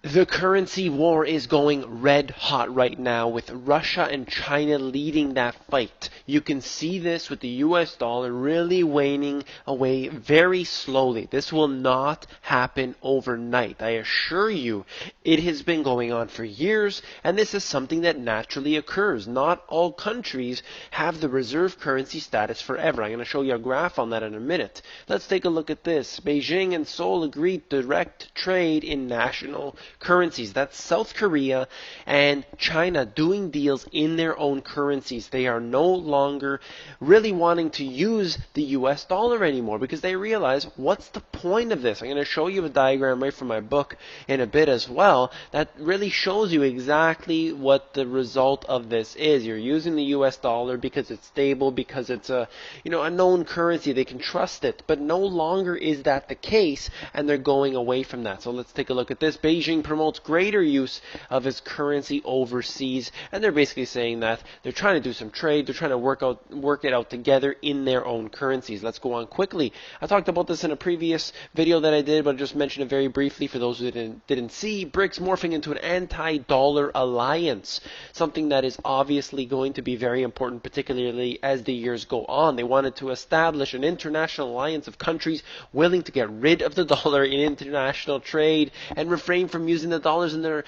The currency war is going red hot right now with Russia and China leading that fight. You can see this with the US dollar really waning away very slowly. This will not happen overnight. I assure you, it has been going on for years, and this is something that naturally occurs. Not all countries have the reserve currency status forever. I'm going to show you a graph on that in a minute. Let's take a look at this. Beijing and Seoul agreed to direct trade in national currencies. That's South Korea and China doing deals in their own currencies. They are no longer really wanting to use the US dollar anymore because they realize, what's the point of this? I'm going to show you a diagram right from my book in a bit as well that really shows you exactly what the result of this is. You're using the US dollar because it's stable, because it's a known currency. They can trust it, but no longer is that the case, and they're going away from that. So let's take a look at this. Beijing promotes greater use of its currency overseas, and they're basically saying that they're trying to do some trade, they're trying to work it out together in their own currencies. Let's go on quickly. I talked about this in a previous video that I did, but I just mentioned it very briefly for those who didn't see. BRICS morphing into an anti-dollar alliance, something that is obviously going to be very important, particularly as the years go on. They wanted to establish an international alliance of countries willing to get rid of the dollar in international trade and refrain from using the dollars in their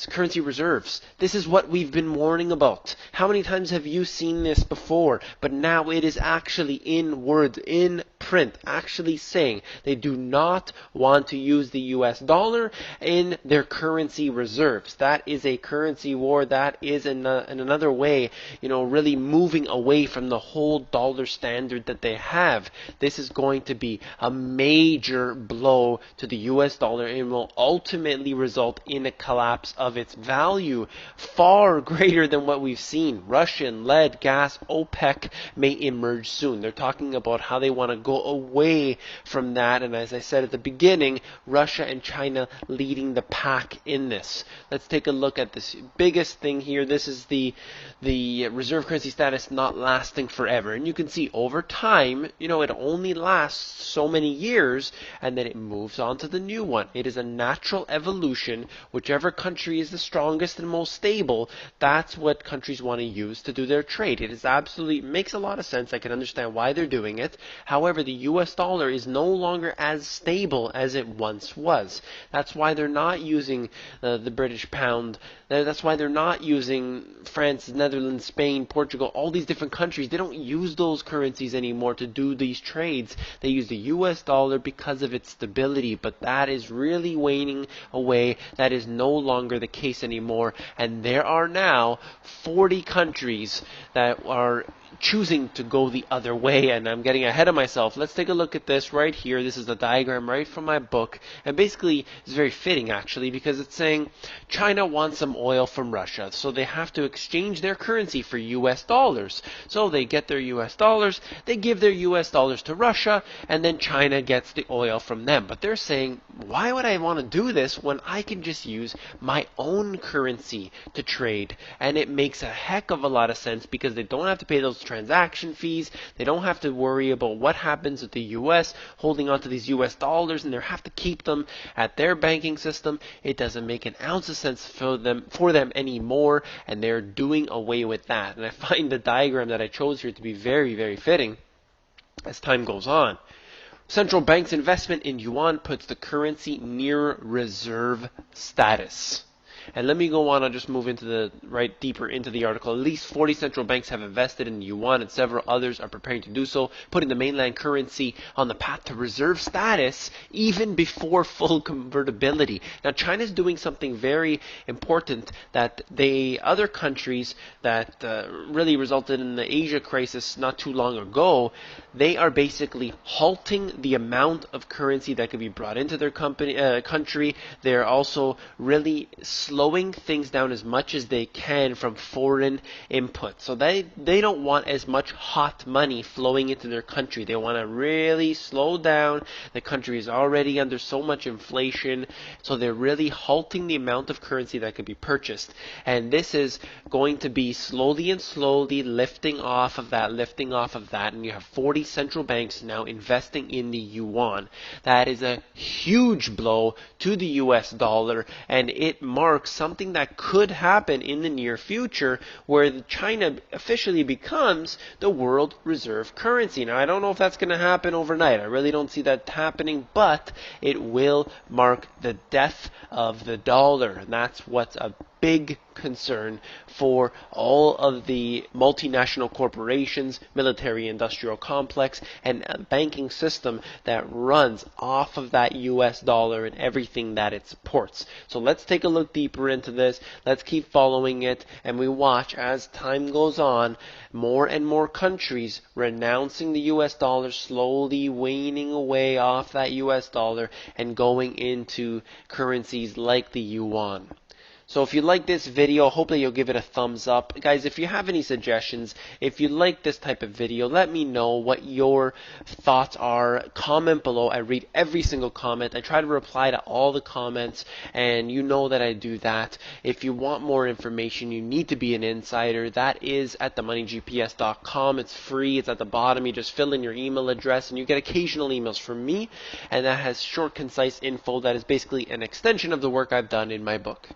currency reserves. This is what we've been warning about. How many times have you seen this before? But now it is actually in words, in print, actually saying they do not want to use the US dollar in their currency reserves. That is a currency war. That is in another way, really moving away from the whole dollar standard that they have. This is going to be a major blow to the US dollar and will ultimately result in a collapse of its value far greater than what we've seen. Russian, lead, gas, OPEC may emerge soon. They're talking about how they want to go away from that, and as I said at the beginning, Russia and China leading the pack in this. Let's take a look at this biggest thing here. This is the reserve currency status not lasting forever, and you can see over time, it only lasts so many years, and then it moves on to the new one. It is a natural evolution. Whichever country is the strongest and most stable, that's what countries want to use to do their trade. It is absolutely makes a lot of sense. I can understand why they're doing it. However, the US dollar is no longer as stable as it once was. That's why they're not using the British pound. That's why they're not using France, Netherlands, Spain, Portugal, all these different countries. They don't use those currencies anymore to do these trades. They use the US dollar because of its stability, but that is really waning away. That is no longer the case anymore, and there are now 40 countries that are choosing to go the other way, and I'm getting ahead of myself. Let's take a look at this right here. This is the diagram right from my book, and basically it's very fitting actually, because it's saying China wants some oil from Russia, so they have to exchange their currency for US dollars. So they get their US dollars, they give their US dollars to Russia, and then China gets the oil from them. But they're saying, why would I want to do this when I can just use my own currency to trade? And it makes a heck of a lot of sense because they don't have to pay those transaction fees. They don't have to worry about what happens with the US holding on to these US dollars, and they have to keep them at their banking system. It doesn't make an ounce of sense for them anymore, and they're doing away with that. And I find the diagram that I chose here to be very, very fitting as time goes on. Central bank's investment in yuan puts the currency near reserve status. And let me go on, I'll just move into deeper into the article. At least 40 central banks have invested in yuan, and several others are preparing to do so, putting the mainland currency on the path to reserve status even before full convertibility. Now, China's doing something very important that other countries that really resulted in the Asia crisis not too long ago, they are basically halting the amount of currency that could be brought into their country. They're also really slowing things down as much as they can from foreign input. So they don't want as much hot money flowing into their country. They want to really slow down. The country is already under so much inflation, so they're really halting the amount of currency that could be purchased. And this is going to be slowly and slowly lifting off of that, and you have 40 central banks now investing in the yuan. That is a huge blow to the US dollar, and it marks something that could happen in the near future where China officially becomes the world reserve currency. Now, I don't know if that's going to happen overnight. I really don't see that happening, but it will mark the death of the dollar, and that's what's a big concern for all of the multinational corporations, military industrial complex, and a banking system that runs off of that US dollar and everything that it supports. So let's take a look deeper into this. Let's keep following it, and we watch as time goes on, more and more countries renouncing the US dollar, slowly waning away off that US dollar and going into currencies like the yuan. So if you like this video, hopefully you'll give it a thumbs up. Guys, if you have any suggestions, if you like this type of video, let me know what your thoughts are. Comment below. I read every single comment. I try to reply to all the comments, and you know that I do that. If you want more information, you need to be an insider. That is at themoneygps.com. It's free. It's at the bottom. You just fill in your email address, and you get occasional emails from me, and that has short, concise info that is basically an extension of the work I've done in my book.